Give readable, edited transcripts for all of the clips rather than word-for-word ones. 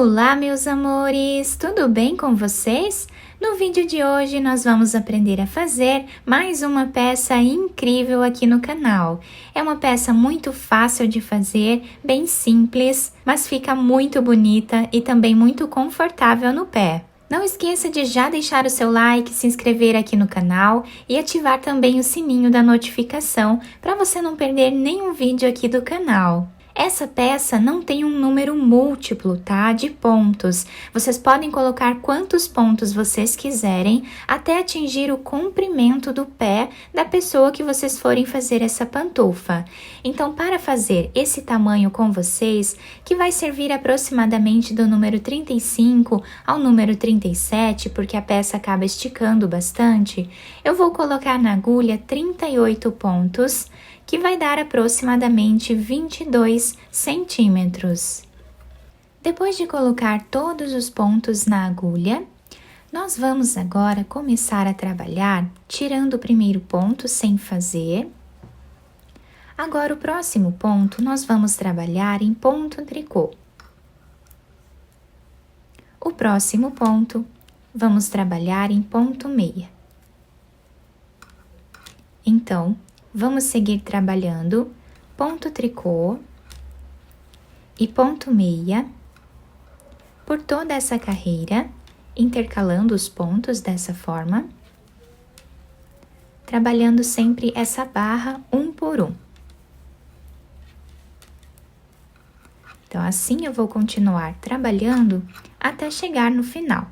Olá, meus amores! Tudo bem com vocês? No vídeo de hoje, nós vamos aprender a fazer mais uma peça incrível aqui no canal. É uma peça muito fácil de fazer, bem simples, mas fica muito bonita e também muito confortável no pé. Não esqueça de já deixar o seu like, se inscrever aqui no canal e ativar também o sininho da notificação para você não perder nenhum vídeo aqui do canal. Essa peça não tem um número múltiplo, tá? De pontos. Vocês podem colocar quantos pontos vocês quiserem até atingir o comprimento do pé da pessoa que vocês forem fazer essa pantufa. Então, para fazer esse tamanho com vocês, que vai servir aproximadamente do número 35 ao número 37, porque a peça acaba esticando bastante, eu vou colocar na agulha 38 pontos, que vai dar aproximadamente 22 centímetros. Depois de colocar todos os pontos na agulha, nós vamos agora começar a trabalhar tirando o primeiro ponto sem fazer. Agora, o próximo ponto, nós vamos trabalhar em ponto tricô. O próximo ponto, vamos trabalhar em ponto meia. Então, vamos seguir trabalhando ponto tricô e ponto meia por toda essa carreira, intercalando os pontos dessa forma, trabalhando sempre essa barra um por um. Então, assim eu vou continuar trabalhando até chegar no final.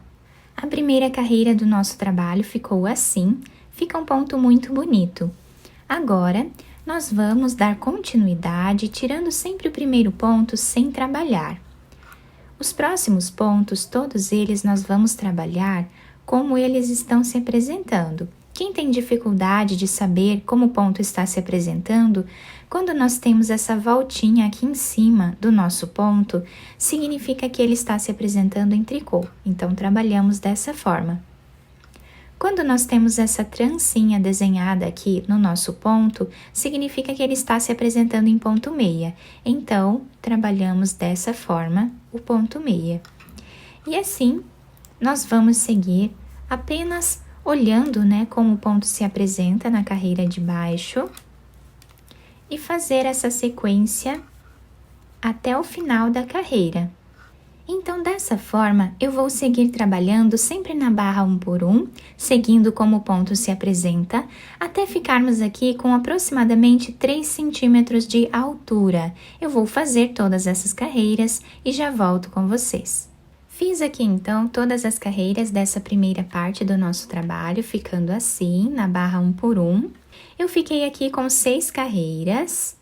A primeira carreira do nosso trabalho ficou assim, fica um ponto muito bonito. Agora, nós vamos dar continuidade, tirando sempre o primeiro ponto sem trabalhar. Os próximos pontos, todos eles nós vamos trabalhar como eles estão se apresentando. Quem tem dificuldade de saber como o ponto está se apresentando, quando nós temos essa voltinha aqui em cima do nosso ponto, significa que ele está se apresentando em tricô. Então, trabalhamos dessa forma. Quando nós temos essa trancinha desenhada aqui no nosso ponto, significa que ele está se apresentando em ponto meia. Então, trabalhamos dessa forma o ponto meia. E assim, nós vamos seguir apenas olhando, né, como o ponto se apresenta na carreira de baixo e fazer essa sequência até o final da carreira. Então, dessa forma, eu vou seguir trabalhando sempre na barra um por um, seguindo como o ponto se apresenta, até ficarmos aqui com aproximadamente 3 centímetros de altura. Eu vou fazer todas essas carreiras e já volto com vocês. Fiz aqui, então, todas as carreiras dessa primeira parte do nosso trabalho, ficando assim, na barra um por um. Eu fiquei aqui com 6 carreiras,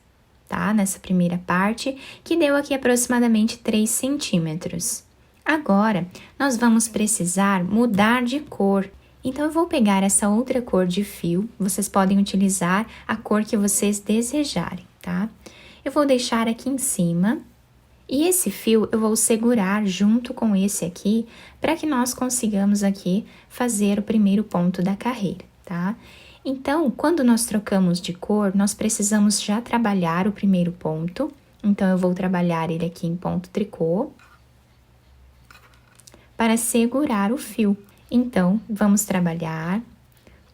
tá? Nessa primeira parte, que deu aqui aproximadamente 3 centímetros. Agora, nós vamos precisar mudar de cor. Então, eu vou pegar essa outra cor de fio, vocês podem utilizar a cor que vocês desejarem, tá? Eu vou deixar aqui em cima, e esse fio eu vou segurar junto com esse aqui, para que nós consigamos aqui fazer o primeiro ponto da carreira, tá? Então, quando nós trocamos de cor, nós precisamos já trabalhar o primeiro ponto. Então, eu vou trabalhar ele aqui em ponto tricô para segurar o fio. Então, vamos trabalhar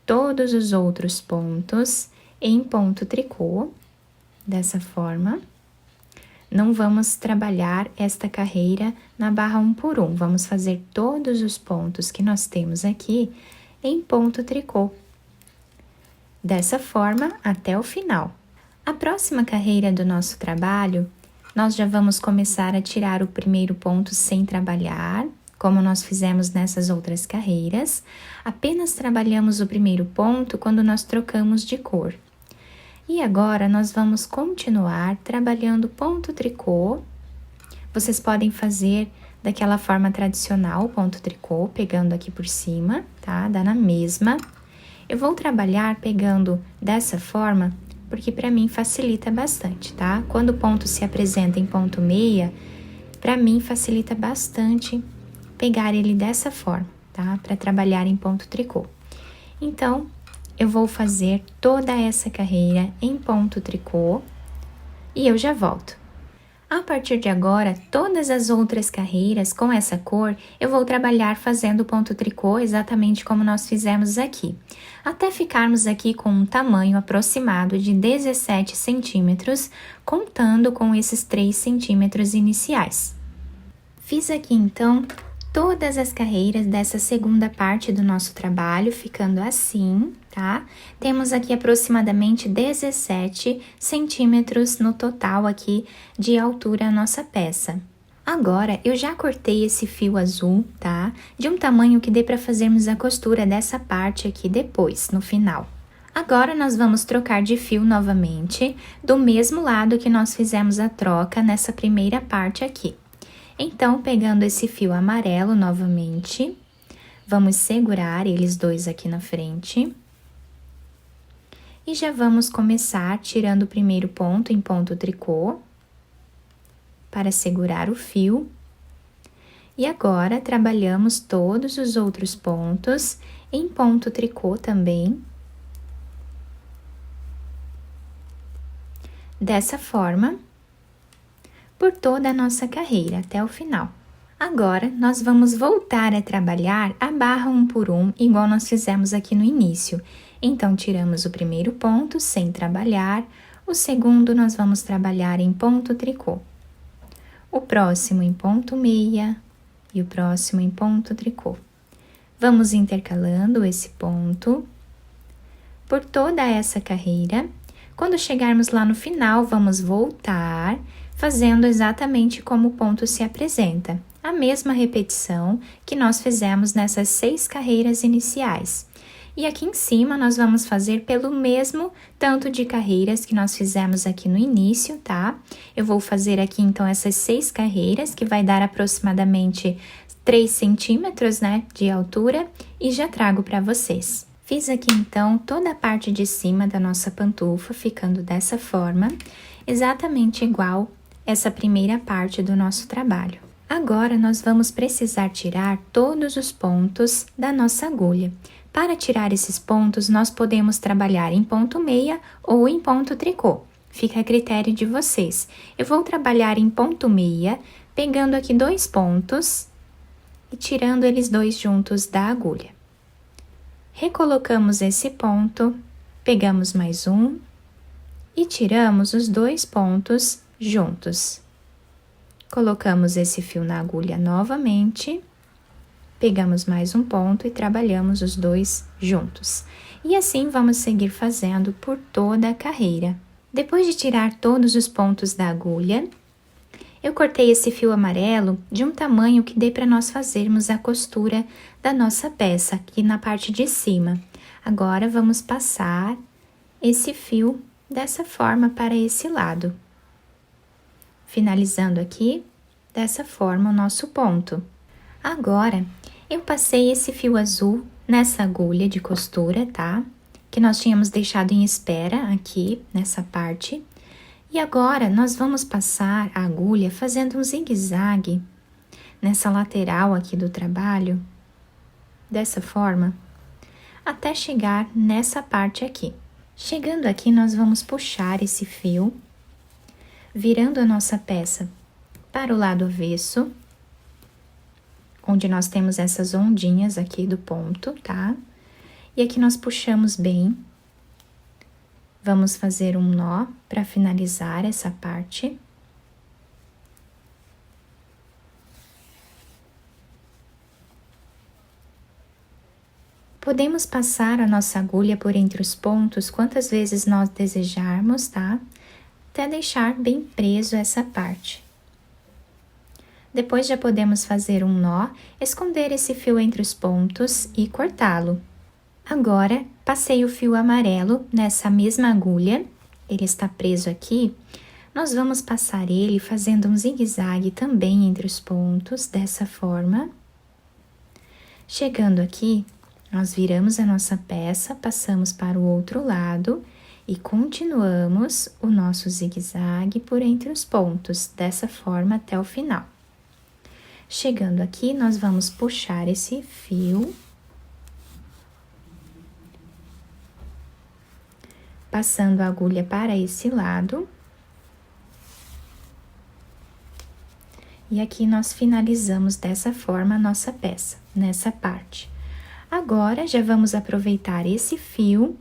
todos os outros pontos em ponto tricô, dessa forma. Não vamos trabalhar esta carreira na barra um por um. Vamos fazer todos os pontos que nós temos aqui em ponto tricô. Dessa forma, até o final. A próxima carreira do nosso trabalho, nós já vamos começar a tirar o primeiro ponto sem trabalhar, como nós fizemos nessas outras carreiras. Apenas trabalhamos o primeiro ponto quando nós trocamos de cor. E agora, nós vamos continuar trabalhando ponto tricô. Vocês podem fazer daquela forma tradicional, ponto tricô, pegando aqui por cima, tá? Dá na mesma. Eu vou trabalhar pegando dessa forma, porque para mim facilita bastante, tá? Quando o ponto se apresenta em ponto meia, para mim facilita bastante pegar ele dessa forma, tá? Para trabalhar em ponto tricô. Então, eu vou fazer toda essa carreira em ponto tricô e eu já volto. A partir de agora, todas as outras carreiras com essa cor, eu vou trabalhar fazendo ponto tricô exatamente como nós fizemos aqui, até ficarmos aqui com um tamanho aproximado de 17 centímetros, contando com esses 3 centímetros iniciais. Fiz aqui então todas as carreiras dessa segunda parte do nosso trabalho, ficando assim, tá? Temos aqui aproximadamente 17 centímetros no total aqui de altura a nossa peça. Agora, eu já cortei esse fio azul, tá? De um tamanho que dê para fazermos a costura dessa parte aqui depois, no final. Agora, nós vamos trocar de fio novamente, do mesmo lado que nós fizemos a troca nessa primeira parte aqui. Então, pegando esse fio amarelo novamente, vamos segurar eles dois aqui na frente. E já vamos começar tirando o primeiro ponto em ponto tricô, para segurar o fio. E agora, trabalhamos todos os outros pontos em ponto tricô também. Dessa forma, por toda a nossa carreira até o final. Agora, nós vamos voltar a trabalhar a barra 1 por 1, igual nós fizemos aqui no início. Então, tiramos o primeiro ponto sem trabalhar, o segundo nós vamos trabalhar em ponto tricô. O próximo em ponto meia e o próximo em ponto tricô. Vamos intercalando esse ponto por toda essa carreira. Quando chegarmos lá no final, vamos voltar, fazendo exatamente como o ponto se apresenta. A mesma repetição que nós fizemos nessas 6 carreiras iniciais. E aqui em cima, nós vamos fazer pelo mesmo tanto de carreiras que nós fizemos aqui no início, tá? Eu vou fazer aqui, então, essas 6 carreiras, que vai dar aproximadamente 3 centímetros, né, de altura, e já trago para vocês. Fiz aqui, então, toda a parte de cima da nossa pantufa, ficando dessa forma, exatamente igual essa primeira parte do nosso trabalho. Agora, nós vamos precisar tirar todos os pontos da nossa agulha. Para tirar esses pontos, nós podemos trabalhar em ponto meia ou em ponto tricô. Fica a critério de vocês. Eu vou trabalhar em ponto meia, pegando aqui 2 pontos e tirando eles dois juntos da agulha. Recolocamos esse ponto, pegamos mais um e tiramos os 2 pontos juntos. Colocamos esse fio na agulha novamente, pegamos mais um ponto e trabalhamos os 2 juntos. E assim vamos seguir fazendo por toda a carreira. Depois de tirar todos os pontos da agulha, eu cortei esse fio amarelo de um tamanho que dê para nós fazermos a costura da nossa peça aqui na parte de cima. Agora, vamos passar esse fio dessa forma para esse lado. Finalizando aqui, dessa forma, o nosso ponto. Agora, eu passei esse fio azul nessa agulha de costura, tá? Que nós tínhamos deixado em espera aqui, nessa parte. E agora, nós vamos passar a agulha fazendo um zigue-zague nessa lateral aqui do trabalho, dessa forma, até chegar nessa parte aqui. Chegando aqui, nós vamos puxar esse fio, virando a nossa peça para o lado avesso, onde nós temos essas ondinhas aqui do ponto, tá? E aqui nós puxamos bem. Vamos fazer um nó para finalizar essa parte. Podemos passar a nossa agulha por entre os pontos quantas vezes nós desejarmos, tá? Até deixar bem preso essa parte. Depois já podemos fazer um nó, esconder esse fio entre os pontos e cortá-lo. Agora, passei o fio amarelo nessa mesma agulha, ele está preso aqui. Nós vamos passar ele fazendo um zigue-zague também entre os pontos, dessa forma. Chegando aqui, nós viramos a nossa peça, passamos para o outro lado e continuamos o nosso zigue-zague por entre os pontos, dessa forma até o final. Chegando aqui, nós vamos puxar esse fio, passando a agulha para esse lado. E aqui nós finalizamos dessa forma a nossa peça, nessa parte. Agora, já vamos aproveitar esse fio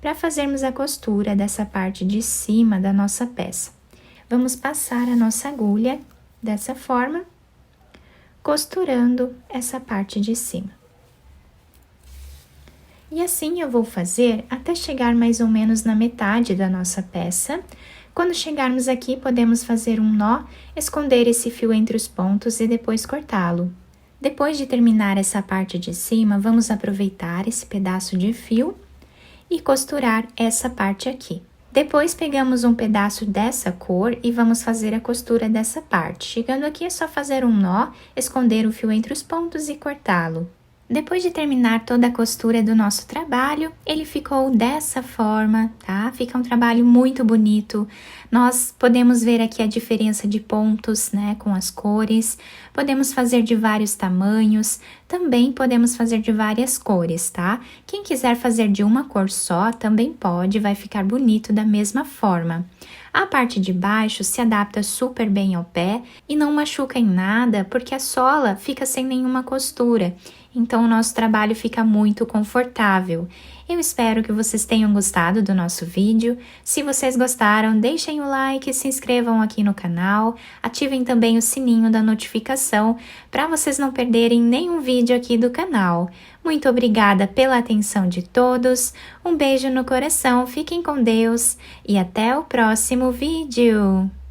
para fazermos a costura dessa parte de cima da nossa peça. Vamos passar a nossa agulha dessa forma, costurando essa parte de cima. E assim eu vou fazer até chegar mais ou menos na metade da nossa peça. Quando chegarmos aqui, podemos fazer um nó, esconder esse fio entre os pontos e depois cortá-lo. Depois de terminar essa parte de cima, vamos aproveitar esse pedaço de fio e costurar essa parte aqui. Depois pegamos um pedaço dessa cor e vamos fazer a costura dessa parte. Chegando aqui é só fazer um nó, esconder o fio entre os pontos e cortá-lo. Depois de terminar toda a costura do nosso trabalho, ele ficou dessa forma, tá? Fica um trabalho muito bonito. Nós podemos ver aqui a diferença de pontos, né, com as cores. Podemos fazer de vários tamanhos, também podemos fazer de várias cores, tá? Quem quiser fazer de uma cor só, também pode, vai ficar bonito da mesma forma. A parte de baixo se adapta super bem ao pé e não machuca em nada, porque a sola fica sem nenhuma costura. Então, o nosso trabalho fica muito confortável. Eu espero que vocês tenham gostado do nosso vídeo. Se vocês gostaram, deixem o like, se inscrevam aqui no canal, ativem também o sininho da notificação para vocês não perderem nenhum vídeo aqui do canal. Muito obrigada pela atenção de todos, um beijo no coração, fiquem com Deus e até o próximo vídeo!